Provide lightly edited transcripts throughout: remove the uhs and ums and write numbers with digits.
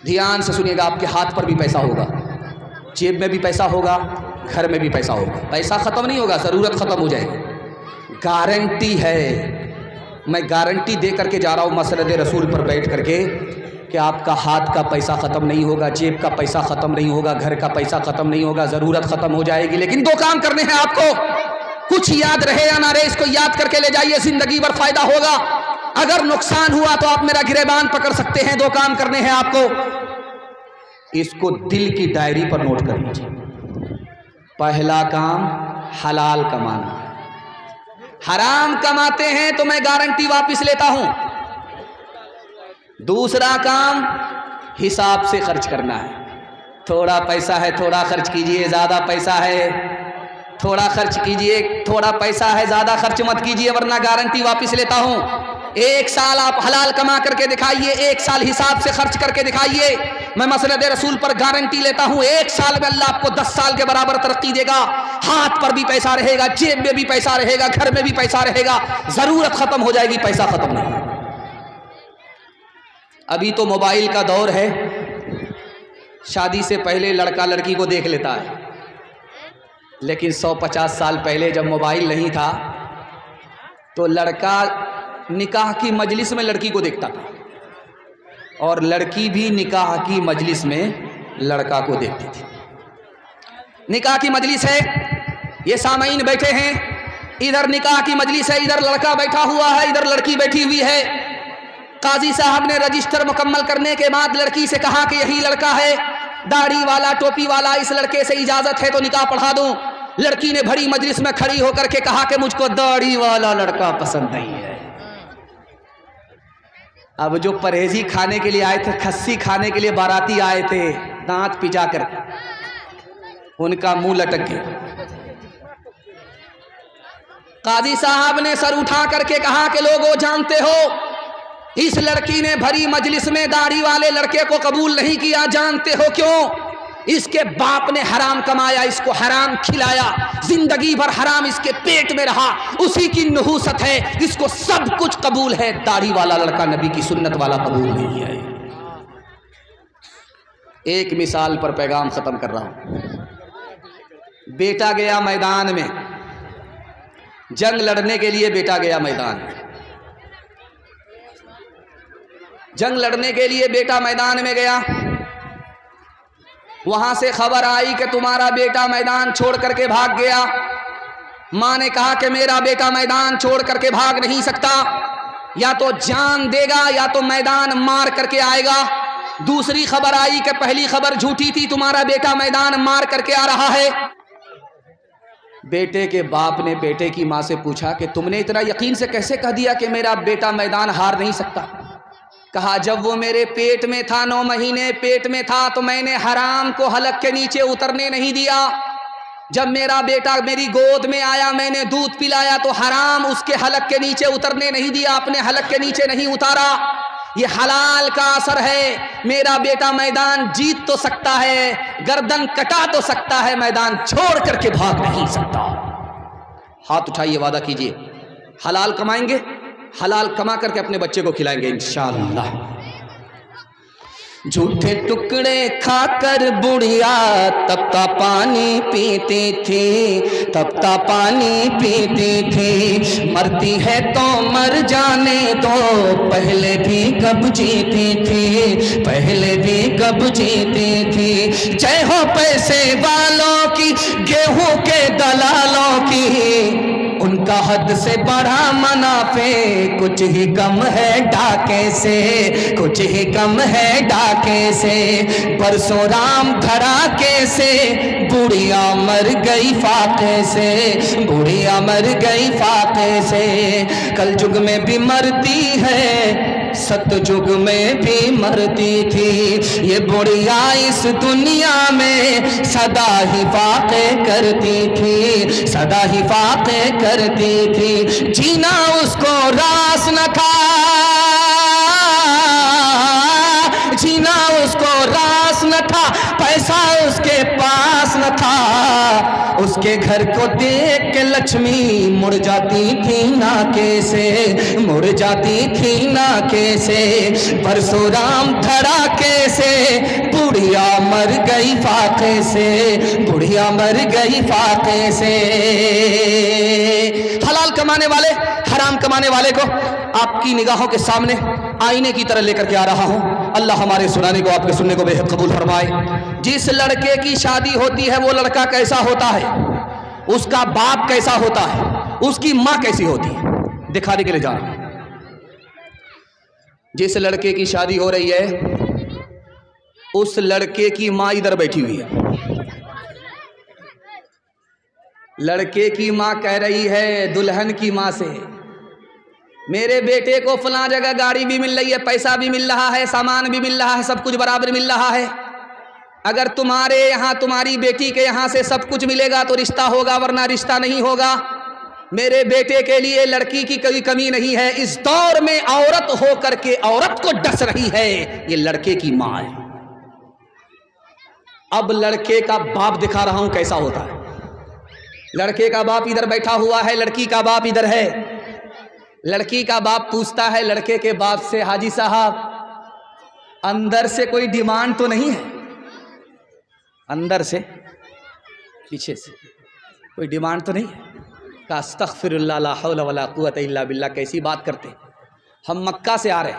ध्यान से सुनिएगा, आपके हाथ पर भी पैसा होगा, जेब में भी पैसा होगा, घर में भी पैसा होगा। पैसा ख़त्म नहीं होगा, ज़रूरत ख़त्म हो जाएगी। गारंटी है, मैं गारंटी दे करके जा रहा हूँ मसरद रसूल पर बैठ करके कि आपका हाथ का पैसा ख़त्म नहीं होगा, जेब का पैसा ख़त्म नहीं होगा, घर का पैसा ख़त्म नहीं होगा, ज़रूरत ख़त्म हो जाएगी। लेकिन 2 काम करने हैं आपको, कुछ याद रहे या ना रहे, इसको याद करके ले जाइए, ज़िंदगी भर फ़ायदा होगा। अगर नुकसान हुआ तो आप मेरा गिरेबान पकड़ सकते हैं। 2 काम करने हैं आपको, इसको दिल की डायरी पर नोट कर लीजिए। पहला काम हलाल कमाना। हराम कमाते हैं तो मैं गारंटी वापस लेता हूं। दूसरा काम हिसाब से खर्च करना है। थोड़ा पैसा है थोड़ा खर्च कीजिए, ज़्यादा पैसा है थोड़ा खर्च कीजिए, थोड़ा पैसा है ज़्यादा खर्च मत कीजिए, वरना गारंटी वापस लेता हूं। 1 साल आप हलाल कमा करके दिखाइए, 1 साल हिसाब से खर्च करके दिखाइए, मैं मसलद रसूल पर गारंटी लेता हूं 1 साल में अल्लाह आपको 10 साल के बराबर तरक्की देगा। हाथ पर भी पैसा रहेगा, जेब में भी पैसा रहेगा, घर में भी पैसा रहेगा, ज़रूरत ख़त्म हो जाएगी, पैसा ख़त्म नहीं। अभी तो मोबाइल का दौर है, शादी से पहले लड़का लड़की को देख लेता है, लेकिन 150 साल पहले जब मोबाइल नहीं था तो लड़का निकाह की मजलिस में लड़की को देखता था और लड़की भी निकाह की मजलिस में लड़का को देखती थी। निकाह की मजलिस है, ये सामईन बैठे हैं, इधर निकाह की मजलिस है, इधर लड़का बैठा हुआ है, इधर लड़की बैठी हुई है। काजी साहब ने रजिस्टर मुकम्मल करने के बाद लड़की से कहा कि यही लड़का है, दाढ़ी वाला टोपी वाला, इस लड़के से इजाज़त है तो निकाह पढ़ा दूं। लड़की ने भरी मजलिस में खड़ी होकर के कहा कि मुझको दाढ़ी वाला लड़का पसंद नहीं है। अब जो परहेजी खाने के लिए आए थे, खस्सी खाने के लिए बाराती आए थे, दांत पिचा कर उनका मुंह लटक गया। काजी साहब ने सर उठा करके कहा कि लोगों जानते हो, इस लड़की ने भरी मजलिस में दाढ़ी वाले लड़के को कबूल नहीं किया, जानते हो क्यों? इसके बाप ने हराम कमाया, इसको हराम खिलाया, जिंदगी भर हराम इसके पेट में रहा, उसी की नहूसत है, इसको सब कुछ कबूल है, दाढ़ी वाला लड़का नबी की सुन्नत वाला कबूल नहीं है। एक मिसाल पर पैगाम खत्म कर रहा हूं। बेटा गया मैदान में, जंग लड़ने के लिए बेटा गया मैदान में, जंग लड़ने के लिए बेटा मैदान में गया। वहां से खबर आई कि तुम्हारा बेटा मैदान छोड़ करके भाग गया। मां ने कहा कि मेरा बेटा मैदान छोड़ करके भाग नहीं सकता, या तो जान देगा या तो मैदान मार करके आएगा। दूसरी खबर आई कि पहली खबर झूठी थी, तुम्हारा बेटा मैदान मार करके आ रहा है। बेटे के बाप ने बेटे की मां से पूछा कि तुमने इतना यकीन से कैसे कह दिया कि मेरा बेटा मैदान हार नहीं सकता? कहा जब वो मेरे पेट में था, 9 महीने पेट में था, तो मैंने हराम को हलक के नीचे उतरने नहीं दिया। जब मेरा बेटा मेरी गोद में आया, मैंने दूध पिलाया, तो हराम उसके हलक के नीचे उतरने नहीं दिया, अपने हलक के नीचे नहीं उतारा। ये हलाल का असर है। मेरा बेटा मैदान जीत तो सकता है, गर्दन कटा तो सकता है, मैदान छोड़ करके भाग नहीं सकता। हाथ उठाइए, वादा कीजिए, हलाल कमाएंगे, हलाल कमा करके अपने बच्चे को खिलाएंगे इंशाअल्लाह। झूठे टुकड़े खाकर बुढ़िया तपता पानी पीती थी, तपता पानी पीती थी। मरती है तो मर जाने दो, पहले भी कब जीती थी, पहले भी कब जीती थी। जय हो पैसे वालों की, गेहूं के दलालों की, उनका हद से बढ़ा मुनाफे, कुछ ही कम है डाके से, कुछ ही कम है डाके से। परसों राम धड़ाके से, बुढ़िया मर गई फाके से, बुढ़िया मर गई फाके से। कल युग में भी मरती है, सतयुग में भी मरती थी। ये बुढ़िया इस दुनिया में सदा ही फाके करती थी, सदा ही फाके करती थी। जीना उसको रास न था, जीना उसको रास न था, पैसा उसके पास न था। उसके घर को देख के लक्ष्मी मुड़ जाती थी नाके से, मुड़ जाती थी नाके से। परशुराम धड़ाके से गई फाके से, बुढ़िया मर गई फाके से। हलाल कमाने वाले हराम कमाने वाले को आपकी निगाहों के सामने आईने की तरह लेकर के आ रहा हूं। अल्लाह हमारे सुनाने को, आपके सुनने को बेहद कबूल फरमाए। जिस लड़के की शादी होती है वो लड़का कैसा होता है, उसका बाप कैसा होता है, उसकी मां कैसी होती है, दिखाने के लिए जा रहा हूं। जिस लड़के की शादी हो रही है उस लड़के की मां इधर बैठी हुई है। लड़के की मां कह रही है दुल्हन की मां से, मेरे बेटे को फलां जगह गाड़ी भी मिल रही है, पैसा भी मिल रहा है, सामान भी मिल रहा है, सब कुछ बराबर मिल रहा है। अगर तुम्हारे यहाँ तुम्हारी बेटी के यहाँ से सब कुछ मिलेगा तो रिश्ता होगा, वरना रिश्ता नहीं होगा। मेरे बेटे के लिए लड़की की कोई कमी नहीं है। इस दौर में औरत हो करके औरत को डस रही है, ये लड़के की मां है। अब लड़के का बाप दिखा रहा हूं कैसा होता है। लड़के का बाप इधर बैठा हुआ है, लड़की का बाप इधर है। लड़की का बाप पूछता है लड़के के बाप से, हाजी साहब अंदर से कोई डिमांड तो नहीं है? अंदर से पीछे से कोई डिमांड तो नहीं है? का अस्तगफिरुल्लाह ला हौला वला कुव्वता इल्ला बिल्लाह। कैसी बात करते, हम मक्का से आ रहे,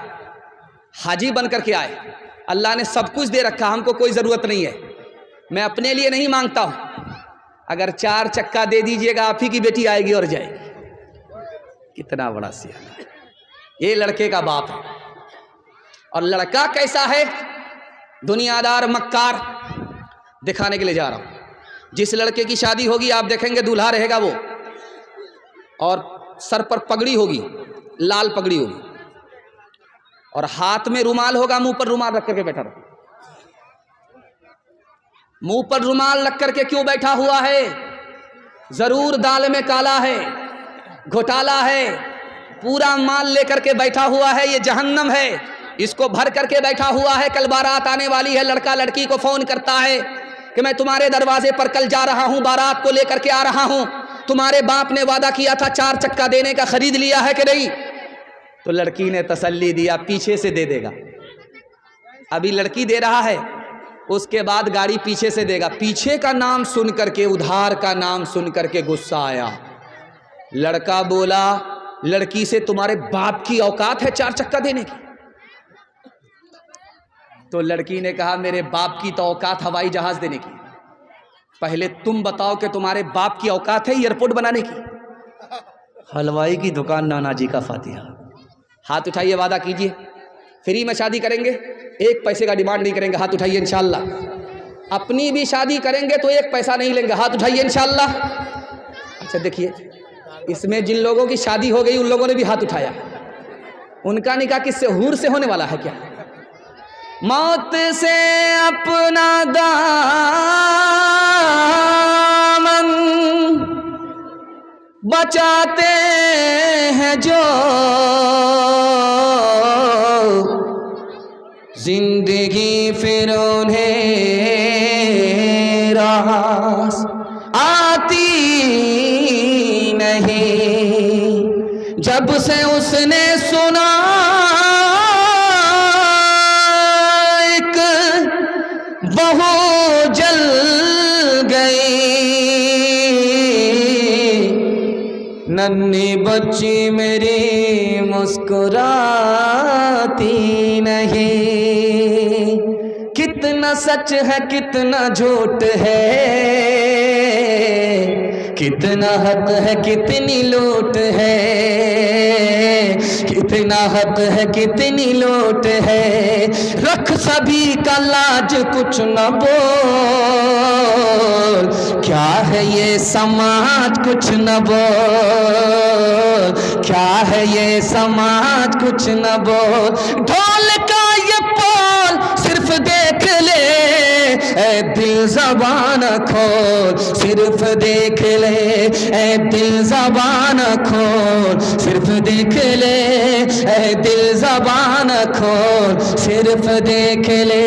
हाजी बन करके आए, अल्लाह ने सब कुछ दे रखा, हमको कोई ज़रूरत नहीं है। मैं अपने लिए नहीं मांगता हूँ, अगर 4 चक्का दे दीजिएगा आप ही की बेटी आएगी और जाएगी। कितना बड़ा सियाना है। ये लड़के का बाप है। और लड़का कैसा है? दुनियादार मक्कार। दिखाने के लिए जा रहा हूं। जिस लड़के की शादी होगी आप देखेंगे दूल्हा रहेगा वो, और सर पर पगड़ी होगी, लाल पगड़ी होगी, और हाथ में रुमाल होगा, मुंह पर रुमाल रख करके बैठा रहा। मुंह पर रुमाल रख करके क्यों बैठा हुआ है? जरूर दाल में काला है, घोटाला है, पूरा माल लेकर के बैठा हुआ है। ये जहन्नम है, इसको भर करके बैठा हुआ है। कल बारात आने वाली है, लड़का लड़की को फोन करता है कि मैं तुम्हारे दरवाजे पर कल जा रहा हूं, बारात को लेकर के आ रहा हूं, तुम्हारे बाप ने वादा किया था 4 चक्का देने का, खरीद लिया है कि नहीं? तो लड़की ने तसल्ली दिया, पीछे से दे देगा। अभी लड़की दे रहा है, उसके बाद गाड़ी पीछे से देगा। पीछे का नाम सुन करके, उधार का नाम सुन करके गुस्सा आया। लड़का बोला लड़की से, तुम्हारे बाप की औकात है 4 चक्का देने की? तो लड़की ने कहा मेरे बाप की तो औकात हवाई जहाज देने की। पहले तुम बताओ कि तुम्हारे बाप की औकात है एयरपोर्ट बनाने की? हलवाई की दुकान नाना जी का फातिहा। हाथ उठाइए, वादा कीजिए फ्री में शादी करेंगे, 1 पैसे का डिमांड नहीं करेंगे। हाथ उठाइए इंशाल्लाह। अपनी भी शादी करेंगे तो 1 पैसा नहीं लेंगे। हाथ उठाइए इंशाल्लाह। अच्छा देखिए, इसमें जिन लोगों की शादी हो गई उन लोगों ने भी हाथ उठाया। उनका निकाह किससे? हूर से होने वाला है क्या? मौत से अपना दामन बचाते हैं जो, जिंदगी फिर उन्हें रास आती नहीं। जब से उसने सुना एक बहू जल गई, नन्ही बच्ची मेरी मुस्कुराती नहीं। कितना सच है कितना झूठ है, कितना हक है कितनी लूट है, कितना हक है कितनी लूट है। रख सभी का लाज कुछ न बोल, क्या है ये समाज कुछ न बोल, क्या है ये समाज कुछ न बोल। ढोल का ये पोल सिर्फ देख ले ए दिल ज़बान खोल, सिर्फ देख ले ए दिल ज़बान खोल, सिर्फ देख ले ए दिल ज़बान खोल, सिर्फ देख ले।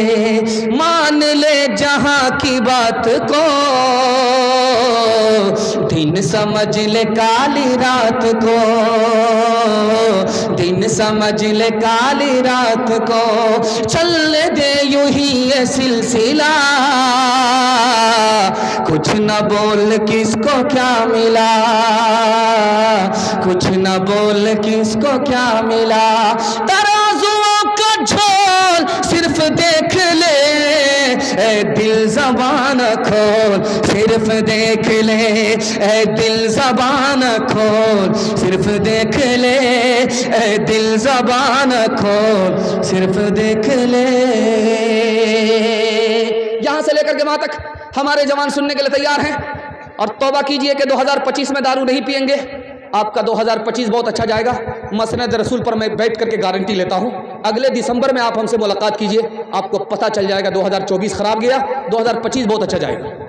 मान ले जहां की बात को, दिन समझ ले काली रात को, दिन समझ ले काली रात को, चलने दे यूं ही ये सिलसिला, कुछ न बोल किसको क्या मिला, कुछ न बोल किसको क्या मिला। तराजुओं का झोल सिर्फ देख ले, ए दिल ज़बान खोल, सिर्फ देख ले, ए दिल ज़बान खोल, सिर्फ देख ले, ए दिल ज़बान खोल, सिर्फ देख ले। यहां से लेकर के वहां तक हमारे जवान सुनने के लिए तैयार हैं, और तौबा कीजिए कि 2025 में दारू नहीं पिएंगे। आपका 2025 बहुत अच्छा जाएगा। मसनद रसूल पर मैं बैठ करके गारंटी लेता हूं। अगले दिसंबर में आप हमसे मुलाकात कीजिए, आपको पता चल जाएगा 2024 खराब गया, 2025 बहुत अच्छा जाएगा।